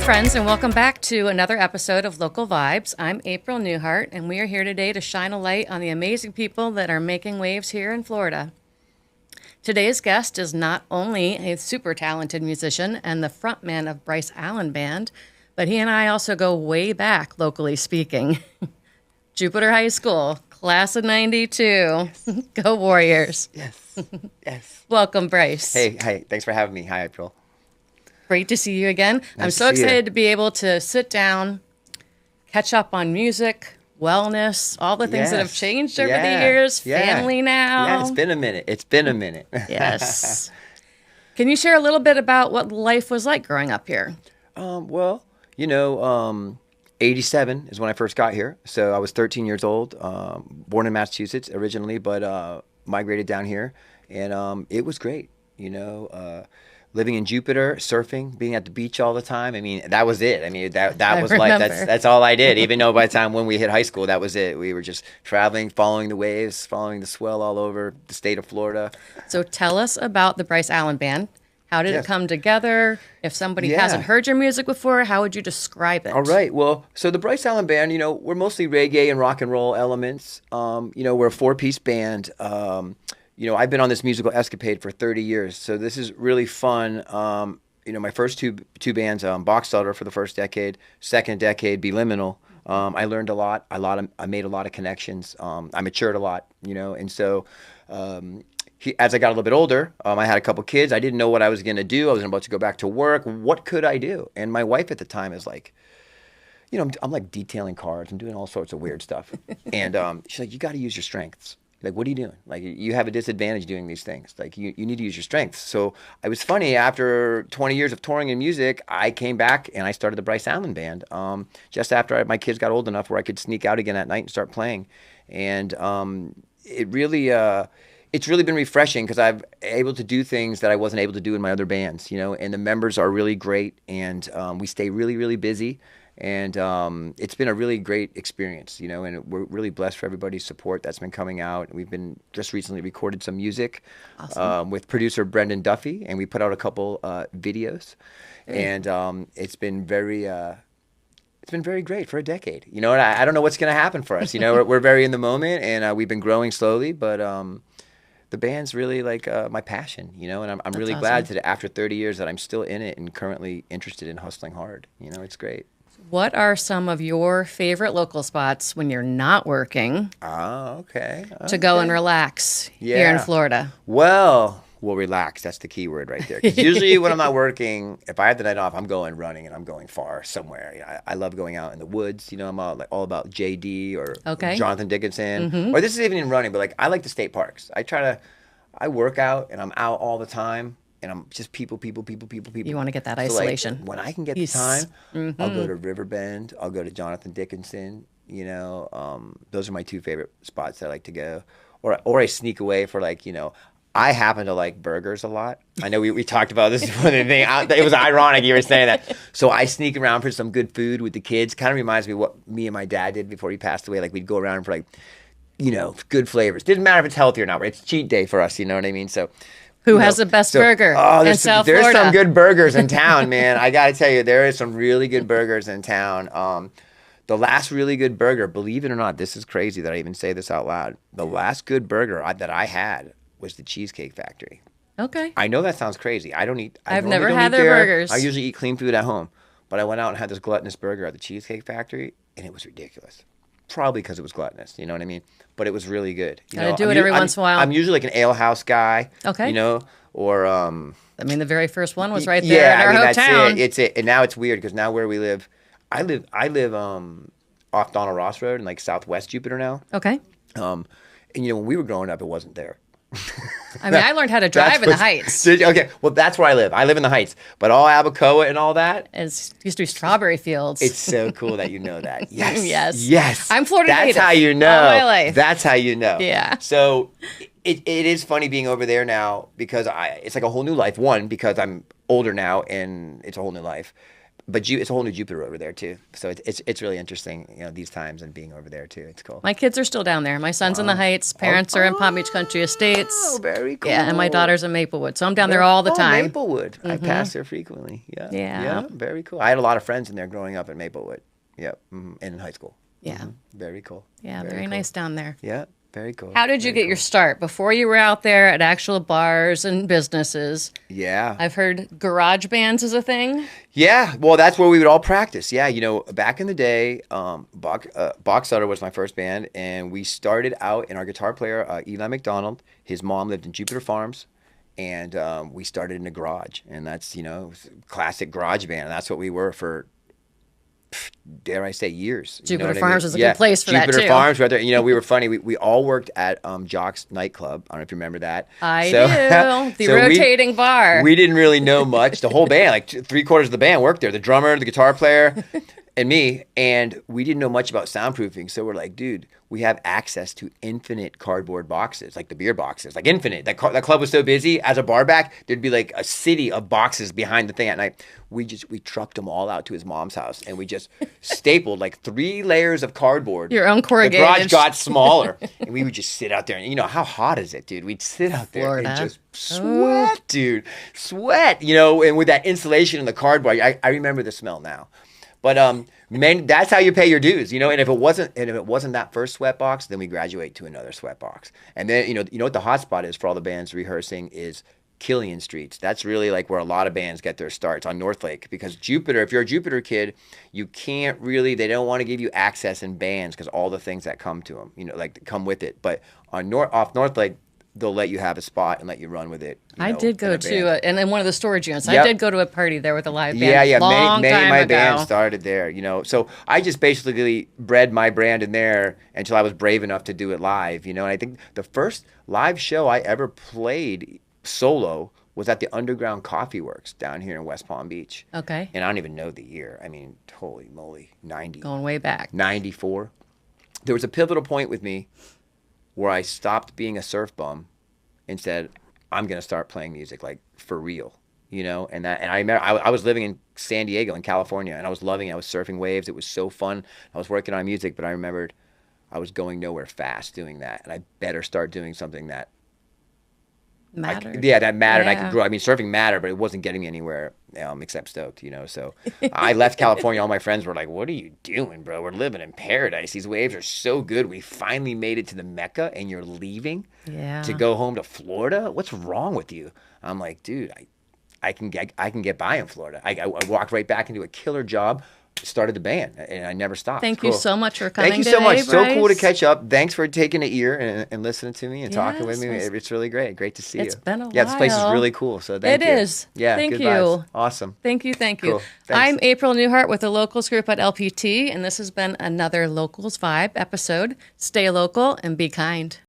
friends, and welcome back to another episode of Local Vibes. I'm April Newhart, and we are here today to shine a light on the amazing people that are making waves here in Florida. Today's guest is not only a super talented musician and the frontman of Bryce Allen Band, but he and I also go way back, locally speaking. Jupiter High School, class of 92. Yes. Go Warriors. Yes, yes. Welcome, Bryce. Hey, hi. Thanks for having me. Hi, April. Great to see you again. Nice I'm so to see you. excited to be able to sit down, catch up on music, wellness, all the things that have changed over the years, family now. Yeah, it's been a minute. It's been a minute. Yes. Can you share a little bit about what life was like growing up here? Well, 87 is when I first got here. So I was 13 years old, born in Massachusetts originally, but migrated down here. And it was great, living in Jupiter, surfing, being at the beach all the time. I mean, that was it. I mean, that was life. That's all I did. Even though by the time when we hit high school, that was it. We were just traveling, following the waves, following the swell all over the state of Florida. So tell us about the Bryce Allen Band. How did it come together? If somebody hasn't heard your music before, how would you describe it? All right. Well, so the Bryce Allen Band, we're mostly reggae and rock and roll elements. We're a four-piece band. I've been on this musical escapade for 30 years, so this is really fun. My first two bands, Boxelder for the first decade, second decade, B-Liminal. I learned a lot. I made a lot of connections. I matured a lot, and so as I got a little bit older, I had a couple kids. I didn't know what I was going to do. I was about to go back to work. What could I do? And my wife at the time is like, I'm like detailing cars. I'm doing all sorts of weird stuff. And she's like, you got to use your strengths. Like, what are you doing? Like, you have a disadvantage doing these things. Like, you need to use your strengths. So it was funny. After 20 years of touring in music, I came back and I started the Bryce Allen Band just after my kids got old enough where I could sneak out again at night and start playing. And it's really been refreshing because I'm able to do things that I wasn't able to do in my other bands, and the members are really great, and we stay really, really busy. And it's been a really great experience, and we're really blessed for everybody's support that's been coming out. We've been just recently recorded some music with producer Brendan Duffy, and we put out a couple videos. And it's been very great for a decade, and I don't know what's going to happen for us. We're very in the moment, and we've been growing slowly, but the band's really like my passion, and I'm really glad that after 30 years that I'm still in it and currently interested in hustling hard. It's great. What are some of your favorite local spots when you're not working? Okay. To go and relax here in Florida? Well, relax. That's the key word right there. 'Cause usually when I'm not working, if I have the night off, I'm going running and I'm going far somewhere. I love going out in the woods. I'm all about JD or Jonathan Dickinson. Or this is even in running, but I like the state parks. I work out and I'm out all the time. And I'm just people. You want to get that isolation. When I can get the time, I'll go to Riverbend. I'll go to Jonathan Dickinson. Those are my two favorite spots that I like to go. Or I sneak away for I happen to like burgers a lot. I know we talked about this before the thing. It was ironic you were saying that. So I sneak around for some good food with the kids. Kind of reminds me of what me and my dad did before he passed away. We'd go around for good flavors. Didn't matter if it's healthy or not. Right? It's cheat day for us. You know what I mean? So. Who has the best burger in South Florida? There's some good burgers in town, man. I got to tell you, there is some really good burgers in town. The last really good burger, believe it or not, this is crazy that I even say this out loud. The last good burger that I had was the Cheesecake Factory. Okay. I know that sounds crazy. I've never had their burgers. I usually eat clean food at home. But I went out and had this gluttonous burger at the Cheesecake Factory, and it was ridiculous. Probably because it was gluttonous, you know what I mean? But it was really good. Gotta do it every once in a while. I'm usually like an ale house guy. Okay. Or the very first one was right there in our hometown. That's it. It's it. And now it's weird because now where we live, I live off Donald Ross Road in Southwest Jupiter now. Okay. And when we were growing up, it wasn't there. I learned how to drive in the Heights. Okay, well, that's where I live. I live in the Heights. But all Abacoa and all that. It used to be strawberry fields. It's so cool that you know that. Yes. Yes. I'm Florida native. That's how you know. All my life. That's how you know. Yeah. So it is funny being over there now because it's like a whole new life. One, because I'm older now and it's a whole new life. But it's a whole new Jupiter over there too. So it's really interesting, you know, these times and being over there too. It's cool. My kids are still down there. My son's in the Heights. Parents are in Palm Beach Country Estates. Oh, very cool. Yeah, and my daughter's in Maplewood. So I'm down there all the time. Maplewood. I pass there frequently. Yeah. Yeah. Very cool. I had a lot of friends in there growing up in Maplewood. Yep. And in high school. Yeah. Very cool. Yeah, very cool. nice down there. Yeah. Very cool. How did you get your start? Before you were out there at actual bars and businesses? Yeah. I've heard garage bands is a thing. Yeah. Well, that's where we would all practice. Yeah. You know, back in the day, Boxelder was my first band, and we started out, and our guitar player, Eli McDonald, his mom lived in Jupiter Farms, and we started in a garage, and that's, you know, classic garage band, and that's what we were for, dare I say, years. Jupiter Farms is a good place for that too. Jupiter Farms, right there. You know, we were funny. We all worked at Jock's nightclub. I don't know if you remember that. I do. The rotating bar. We didn't really know much. The whole band, like 3/4 of the band worked there. The drummer, the guitar player, and me. And we didn't know much about soundproofing. So we're like, dude, we have access to infinite cardboard boxes, like the beer boxes, like infinite. That club was so busy. As a bar back, there'd be like a city of boxes behind the thing at night. We trucked them all out to his mom's house, and we just stapled like 3 layers of cardboard. Your own corrugated. The garage got smaller, and we would just sit out there. And you know, how hot is it, dude? We'd sit out there Florida. and just sweat, dude. Sweat, you know, and with that insulation in the cardboard, I remember the smell now. But man, that's how you pay your dues, you know. And if it wasn't that first sweat box, then we graduate to another sweat box. And then you know what the hot spot is for all the bands rehearsing is Killian Streets. That's really like where a lot of bands get their starts, on North Lake, because Jupiter, if you're a Jupiter kid, you can't really, they don't want to give you access in bands because all the things that come to them, you know, like come with it. But off North Lake, they'll let you have a spot and let you run with it. I did go to, and in one of the storage units, Yep. I did go to a party there with a live band. Yeah. Long Many time of my ago. bands started there, you know. So I just basically bred my brand in there until I was brave enough to do it live, you know. And I think the first live show I ever played solo was at the Underground Coffee Works down here in West Palm Beach. Okay. And I don't even know the year. I mean, holy moly, Going way back. 94. There was a pivotal point with me where I stopped being a surf bum and said, I'm going to start playing music, like, for real, you know? And I remember I was living in San Diego in California, and I was loving it. I was surfing waves. It was so fun. I was working on music, but I remembered I was going nowhere fast doing that, and I better start doing something that Mattered. that mattered. Yeah. I could grow. I mean, surfing mattered, but it wasn't getting me anywhere except stoked, you know. So I left California. All my friends were like, "What are you doing, bro? We're living in paradise. These waves are so good. We finally made it to the Mecca, and you're leaving to go home to Florida? What's wrong with you?" I'm like, dude, I can get by in Florida. I walked right back into a killer job. Started the band, and I never stopped. Thank you so much for coming. Thank you so much. Bryce. So cool to catch up. Thanks for taking an ear and listening to me and talking with me. Yes. It's really great. Great to see you. It's been a while. Yeah, this place is really cool. So thank you. It is. Yeah, Thank good you. vibes. Awesome. Thank you. Thank you. Cool. Thanks. I'm April Newhart with the Locals Group at LPT, and this has been another Locals Vibe episode. Stay local and be kind.